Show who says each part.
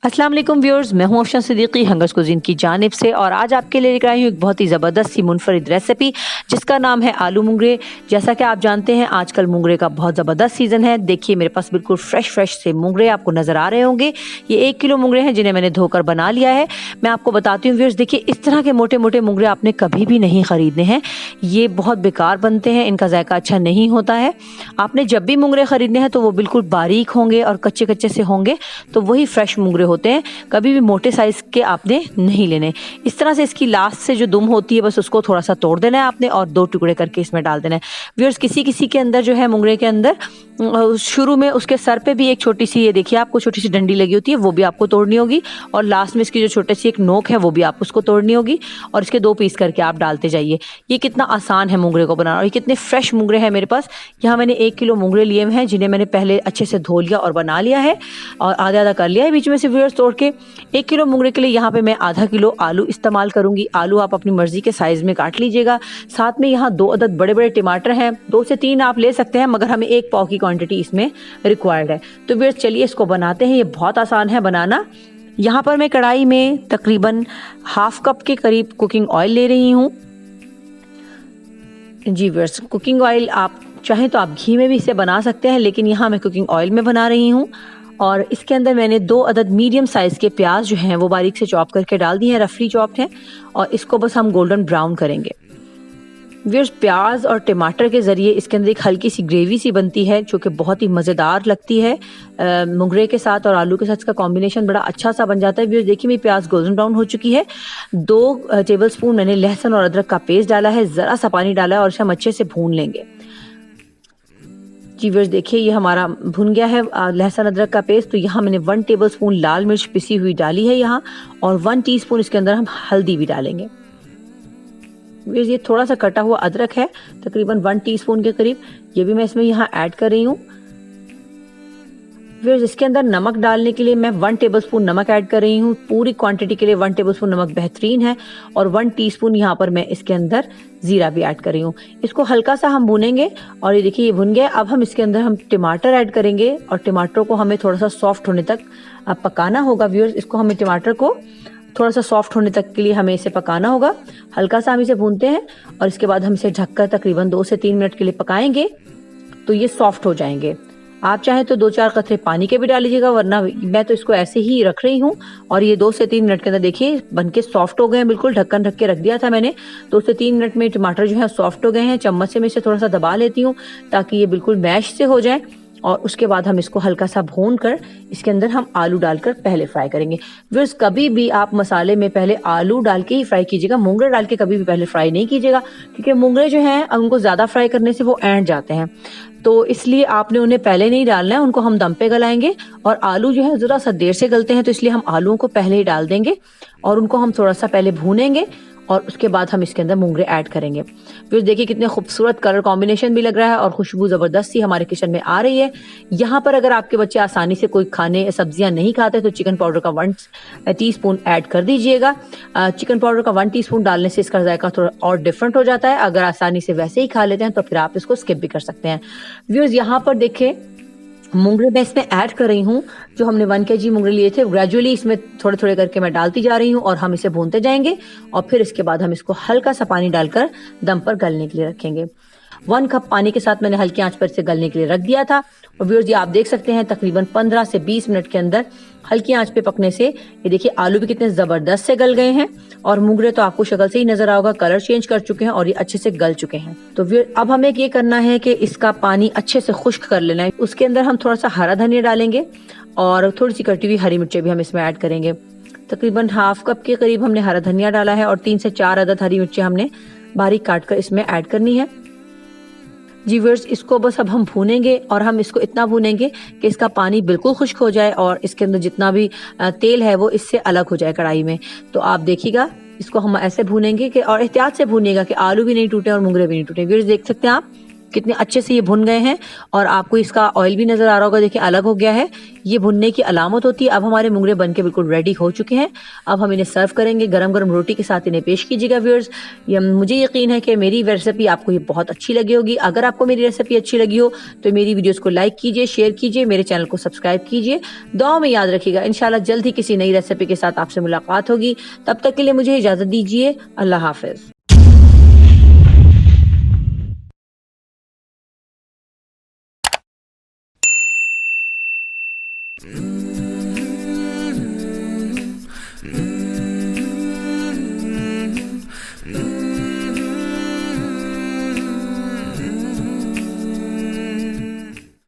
Speaker 1: अस्सलाम वालेकुम व्यूअर्स, मैं हूं अफशान सिद्दीकी हंगर्स कुज़ीन की जानिब से और आज आपके लिए लेकर आई हूं एक बहुत ही ज़बरदस्त सी मुनफरिद रेसिपी जिसका नाम है आलू मुंगरे। जैसा कि आप जानते हैं आजकल मुंगरे का बहुत ज़बरदस्त सीज़न है। देखिए मेरे पास बिल्कुल फ्रेश से मुंगरे आपको नज़र आ रहे होंगे। ये 1 किलो मुंगरे हैं जिन्हें मैंने धोकर बना लिया है। मैं आपको बताती हूँ व्यूअर्स, देखिए इस तरह के मोटे मोटे मुंगरे आपने कभी भी नहीं खरीदने हैं। ये बहुत बेकार बनते हैं, इनका जायका अच्छा नहीं होता है। आपने जब भी मुंगरे खरीदने हैं तो वो बिल्कुल बारीक होंगे और कच्चे कच्चे से होंगे, तो वही फ्रेश मुंगरे होते हैं। कभी भी मोटे साइज के आपने नहीं लेने। इस तरह से इसकी लास्ट से जो दुम होती है बस उसको थोड़ा सा तोड़ देना है आपने और 2 टुकड़े करके इसमें डाल देना है। व्यूअर्स, किसी किसी के अंदर जो है मुंगरे के अंदर शुरू में उसके सर पे भी एक छोटी सी, ये देखिए आपको छोटी सी डंडी लगी होती है, वो भी आपको तोड़नी होगी और लास्ट में इसकी जो छोटी सी एक नोक है वो भी आप उसको तोड़नी होगी और इसके 2 पीस करके आप डालते जाइए। ये कितना आसान है मुंगरे को बनाना और ये कितने फ्रेश मुंगरे हैं मेरे पास। यहाँ मैंने 1 किलो मुंगरे लिए हैं जिन्हें मैंने पहले अच्छे से धो लिया और बना लिया है और आधा आधा कर लिया है बीच में से व्यूअर्स तोड़ के। 1 किलो मुंगरे के लिए यहाँ पे मैं आधा किलो आलू इस्तेमाल करूंगी। आलू आप अपनी मर्जी के साइज में काट लीजिएगा। साथ में यहाँ 2 अदद बड़े बड़े टमाटर हैं, 2 से 3 आप ले सकते हैं, मगर हमें 1 पाव की क्वांटिटी इसमें रिक्वायर्ड है। तो व्यूअर्स चलिए इसको बनाते हैं। ये बहुत आसान है बनाना। यहाँ पर मैं कढ़ाई में तकरीबन ½ कप के करीब कुकिंग ऑयल ले रही हूँ। जी व्यूअर्स, कुकिंग ऑयल आप चाहें तो आप घी में भी इसे बना सकते हैं, लेकिन यहाँ मैं कुकिंग ऑयल में बना रही हूँ। और इसके अंदर मैंने 2 अदद मीडियम साइज के प्याज जो हैं वो बारीक से चॉप करके डाल दिए हैं, रफली चॉप्ड हैं, और इसको बस हम गोल्डन ब्राउन करेंगे। व्यूअर्स, प्याज और टमाटर के ज़रिए इसके अंदर एक हल्की सी ग्रेवी सी बनती है जो कि बहुत ही मज़ेदार लगती है। मुंगरे के साथ और आलू के साथ इसका कॉम्बिनेशन बड़ा अच्छा सा बन जाता है। व्यूअर्स देखिए मेरी प्याज गोल्डन ब्राउन हो चुकी है। 2 टेबलस्पून मैंने लहसुन और अदरक का पेस्ट डाला है, ज़रा सा पानी डाला है और इसे हम अच्छे से भून लेंगे। जी व्यूअर्स देखिए ये हमारा भुन गया है लहसुन अदरक का पेस्ट। तो यहाँ मैंने 1 टेबलस्पून लाल मिर्च पिसी हुई डाली है यहाँ, और 1 टीस्पून इसके अंदर हम हल्दी भी डालेंगे। ये थोड़ा सा कटा हुआ अदरक है, तकरीबन 1 टीस्पून के करीब, ये भी मैं इसमें यहाँ ऐड कर रही हूँ। फिर इसके अंदर नमक डालने के लिए मैं 1 टेबलस्पून नमक ऐड कर रही हूँ। पूरी क्वांटिटी के लिए 1 टेबलस्पून नमक बेहतरीन है, और 1 टीस्पून यहाँ पर मैं इसके अंदर जीरा भी ऐड कर रही हूँ। इसको हल्का सा हम भूनेंगे और ये देखिए ये भुन गया। अब हम इसके अंदर हम टमाटर ऐड करेंगे और टमाटरों को हमें थोड़ा सा सॉफ्ट होने तक पकाना होगा। व्यूअर्स इसको हमें टमाटर को थोड़ा सा सॉफ्ट होने तक के लिए हमें इसे पकाना होगा। हल्का सा हम इसे भूनते हैं और इसके बाद हम इसे ढककर तकरीबन 2 से 3 मिनट के लिए पकाएंगे, तो ये सॉफ्ट हो जाएंगे। आप चाहें तो 2-4 कतरे पानी के भी डाल लीजिएगा, वरना मैं तो इसको ऐसे ही रख रही हूँ। और ये 2 से 3 मिनट के अंदर देखिए बनके सॉफ्ट हो गए हैं बिल्कुल। ढक्कन ढक के रख दिया था मैंने। 2 से 3 मिनट में टमाटर जो है सॉफ्ट हो गए हैं। चम्मच से मैं इसे थोड़ा सा दबा लेती हूँ ताकि ये बिल्कुल मैश से हो जाए, और उसके बाद हम इसको हल्का सा भून कर इसके अंदर हम आलू डालकर पहले फ्राई करेंगे। व्यूअर्स कभी भी आप मसाले में पहले आलू डाल के ही फ्राई कीजिएगा, मुंगरे डाल के कभी भी पहले फ्राई नहीं कीजिएगा, क्योंकि मुंगरे जो हैं उनको ज्यादा फ्राई करने से वो ऐंठ जाते हैं। तो इसलिए आपने उन्हें पहले नहीं डालना है, उनको हम दम पे गलाएंगे। और आलू जो है जरा सा देर से गलते हैं, तो इसलिए हम आलूओं को पहले ही डाल देंगे और उनको हम थोड़ा सा पहले भूनेंगे और उसके बाद हम इसके अंदर मुंगरे ऐड करेंगे। फिर देखिए कितने खूबसूरत कलर कॉम्बिनेशन भी लग रहा है और खुशबू जबरदस्त सी हमारे किचन में आ रही है। यहाँ पर अगर आपके बच्चे आसानी से कोई खाने सब्जियां नहीं खाते तो चिकन पाउडर का 1 टीस्पून ऐड कर दीजिएगा। चिकन पाउडर का 1 टीस्पून डालने से इसका जायका थोड़ा और डिफरेंट हो जाता है। अगर आसानी से वैसे ही खा लेते हैं तो फिर आप इसको स्किप भी कर सकते हैं। व्यूअर्स यहाँ पर देखें मुंगरे मैं इसमें ऐड कर रही हूँ। जो हमने 1 kg मुंगरे लिए थे ग्रेजुअली इसमें थोड़े थोड़े करके मैं डालती जा रही हूँ और हम इसे भूनते जाएंगे, और फिर इसके बाद हम इसको हल्का सा पानी डालकर दम पर गलने के लिए रखेंगे। 1 कप पानी के साथ मैंने हल्की आंच पर इसे गलने के लिए रख दिया था। और व्यूअर्स ये आप देख सकते हैं तकरीबन 15 से 20 मिनट के अंदर हल्की आंच पे पकने से ये देखिए आलू भी कितने जबरदस्त से गल गए हैं, और मुंगरे तो आपको शक्ल से ही नजर आओगा कलर चेंज कर चुके हैं और ये अच्छे से गल चुके हैं। तो फिर अब हमें ये करना है कि इसका पानी अच्छे से खुश्क कर लेना है। उसके अंदर हम थोड़ा सा हरा धनिया डालेंगे और थोड़ी सी कटी हुई हरी मिर्चें भी हम इसमें ऐड करेंगे। तकरीबन ½ कप के करीब हमने हरा धनिया डाला है और 3 से 4 अदद हरी मिर्चें हमने बारीक काट कर इसमें ऐड करनी है। जी व्यूअर्स इसको बस अब हम भूनेंगे और हम इसको इतना भूनेंगे कि इसका पानी बिल्कुल खुश्क हो जाए और इसके अंदर जितना भी तेल है वो इससे अलग हो जाए कढ़ाई में। तो आप देखिएगा इसको हम ऐसे भूनेंगे कि, और एहतियात से भूनिएगा कि आलू भी नहीं टूटे और मुंगरे भी नहीं टूटे। व्यूअर्स देख सकते हैं आप कितने अच्छे से ये भुन गए हैं और आपको इसका ऑयल भी नजर आ रहा होगा, देखिए अलग हो गया है। ये भुनने की अलामत होती है। अब हमारे मुंगरे बनके बिल्कुल रेडी हो चुके हैं। अब हम इन्हें सर्व करेंगे, गरम गरम रोटी के साथ इन्हें पेश कीजिएगा व्यूअर्स। ये मुझे यकीन है कि मेरी रेसिपी आपको ये बहुत अच्छी लगी होगी। अगर आपको मेरी रेसिपी अच्छी लगी हो तो मेरी वीडियोस को लाइक कीजिए, शेयर कीजिए, मेरे चैनल को सब्सक्राइब कीजिए। दुआ में याद रखिएगा, इंशाल्लाह जल्द ही किसी नई रेसिपी के साथ आपसे मुलाकात होगी। तब तक के लिए मुझे इजाजत दीजिए। अल्लाह हाफिज।
Speaker 2: Mm-hmm.